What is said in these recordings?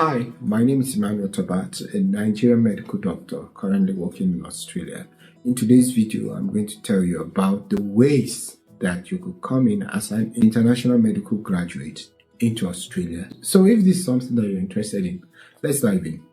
Hi, my name is Emmanuel Tabat, a Nigerian medical doctor currently working in Australia. In today's video, I'm going to tell you about the ways that you could come in as an international medical graduate into Australia. So if this is something that you're interested in, let's dive in.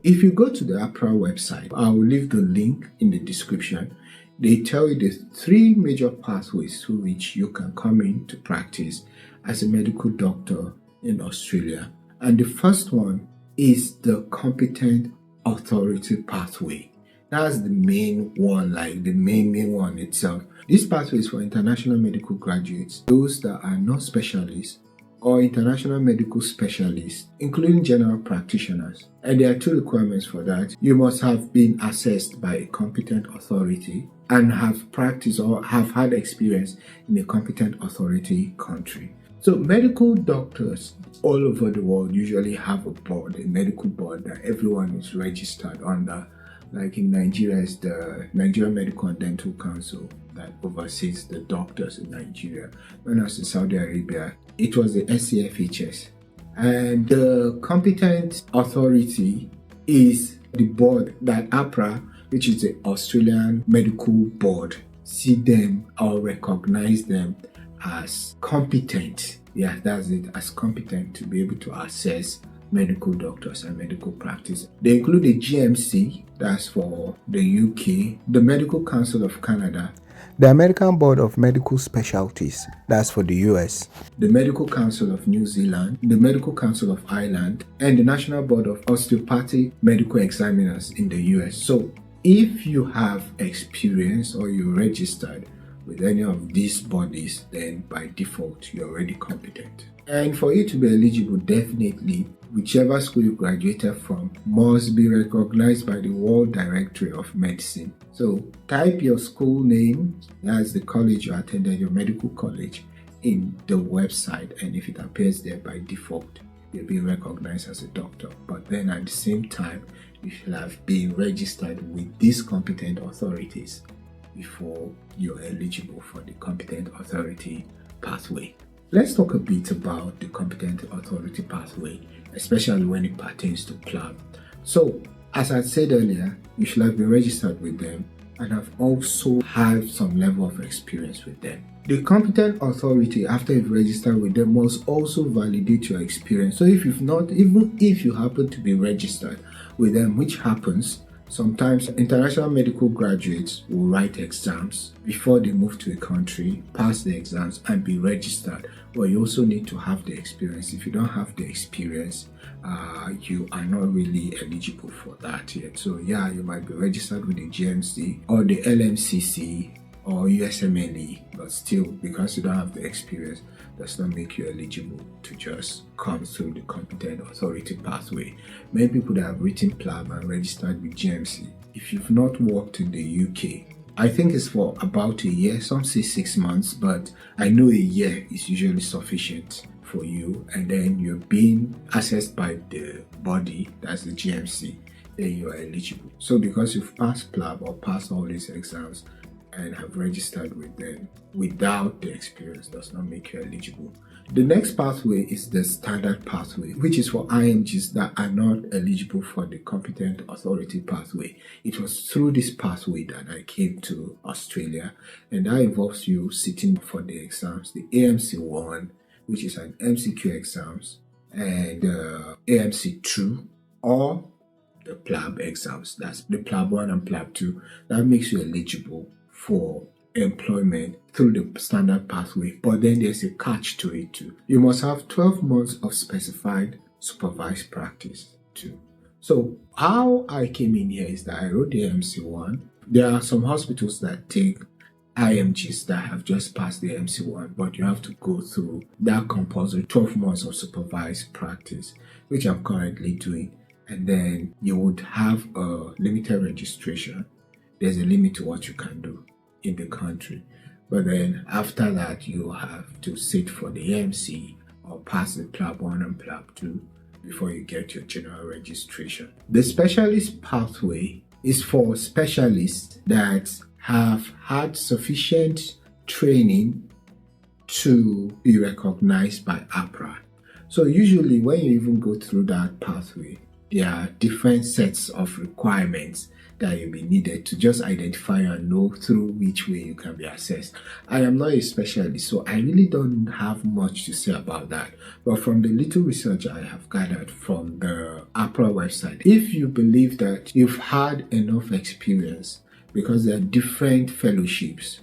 If you go to the APRA website, I will leave the link in the description. They tell you the three major pathways through which you can come in to practice as a medical doctor in Australia. And the first one is the competent authority pathway. That's the main one, like the main one itself. This pathway is for international medical graduates, those that are not specialists or international medical specialists, including general practitioners. And there are two requirements for that. You must have been assessed by a competent authority and have practiced or have had experience in a competent authority country. So medical doctors all over the world usually have a board, a medical board that everyone is registered under. Like in Nigeria, it's the Nigerian Medical and Dental Council that oversees the doctors in Nigeria. When I was in Saudi Arabia, it was the SCFHS. And the competent authority is the board that APRA, which is the Australian Medical Board, see them or recognize them as competent. Yeah, that's it, as competent to be able to assess medical doctors and medical practice. They include the GMC, that's for the UK, the Medical Council of Canada, the American Board of Medical Specialties, that's for the US, the Medical Council of New Zealand, the Medical Council of Ireland, and the National Board of Osteopathic Medical Examiners in the US. So if you have experience or you're registered with any of these bodies, then by default, you're already competent. And for you to be eligible, definitely, whichever school you graduated from must be recognized by the World Directory of Medicine. So type your school name, that's the college you attended, your medical college, in the website, and if it appears there by default, you'll be recognized as a doctor. But then at the same time, you should have been registered with these competent authorities before you're eligible for the competent authority pathway. Let's talk a bit about the competent authority pathway, especially when it pertains to PLAB. So, as I said earlier, you should have been registered with them and have also had some level of experience with them. The competent authority, after you've registered with them, must also validate your experience. So if you've not, even if you happen to be registered with them, which happens, sometimes international medical graduates will write exams before they move to a country, pass the exams, and be registered. But you also need to have the experience. If you don't have the experience, you are not really eligible for that yet. So yeah, you might be registered with the GMC or the LMCC or USMLE, but still, because you don't have the experience, does not make you eligible to just come through the competent authority pathway. Many people that have written PLAB and registered with GMC, if you've not worked in the UK, I think it's for about a year, some say 6 months, but I know a year is usually sufficient for you, and then you're being assessed by the body, that's the GMC, then you are eligible. So because you've passed PLAB or passed all these exams and have registered with them without the experience, does not make you eligible. The next pathway is the standard pathway, which is for IMGs that are not eligible for the competent authority pathway. It was through this pathway that I came to Australia, and that involves you sitting for the exams, the AMC1, which is an MCQ exams, and AMC2, or the PLAB exams. That's the PLAB 1 and PLAB 2. That makes you eligible for employment through the standard pathway. But then there's a catch to it too. You must have 12 months of specified supervised practice too. So how I came in here is that I wrote the MC1. There are some hospitals that take IMGs that have just passed the MC1, but you have to go through that compulsory 12 months of supervised practice, which I'm currently doing. And then you would have a limited registration. There's a limit to what you can do in the country. But then after that, you have to sit for the AMC or pass the PLAB 1 and PLAB 2 before you get your general registration. The specialist pathway is for specialists that have had sufficient training to be recognized by APRA. So usually when you even go through that pathway, there are different sets of requirements that will be needed to just identify and know through which way you can be assessed. I am not a specialist, so I really don't have much to say about that. But from the little research I have gathered from the APRA website, if you believe that you've had enough experience, because there are different fellowships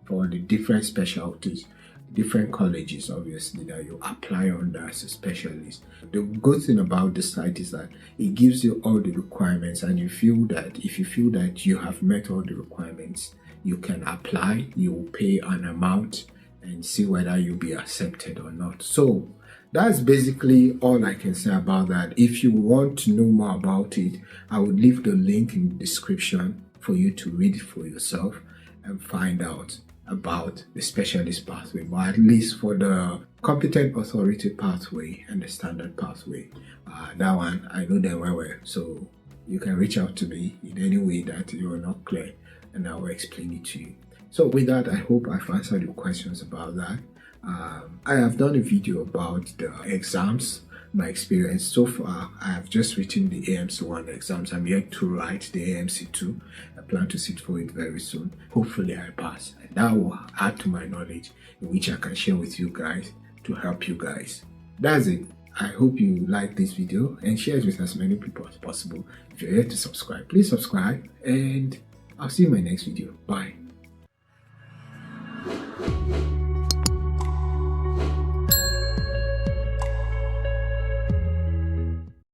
for the different specialties, different colleges obviously that you apply under as a specialist. The good thing about the site is that it gives you all the requirements, and you feel that if you feel that you have met all the requirements, you can apply, you will pay an amount and see whether you'll be accepted or not. So that's basically all I can say about that. If you want to know more about it, I would leave the link in the description for you to read it for yourself and find out about the specialist pathway, but at least for the competent authority pathway and the standard pathway, that one I know them well, so you can reach out to me in any way that you are not clear and I will explain it to you. So with that, I hope I've answered your questions about that. I have done a video about the exams, my experience so far. I have just written the AMC1 exams. I'm yet to write the AMC2. I plan to sit for it very soon. Hopefully I pass, and that will add to my knowledge, in which I can share with you guys to help you guys. That's it. I hope you like this video and share it with as many people as possible. If you're yet to subscribe, please subscribe, and I'll see you in my next video. Bye.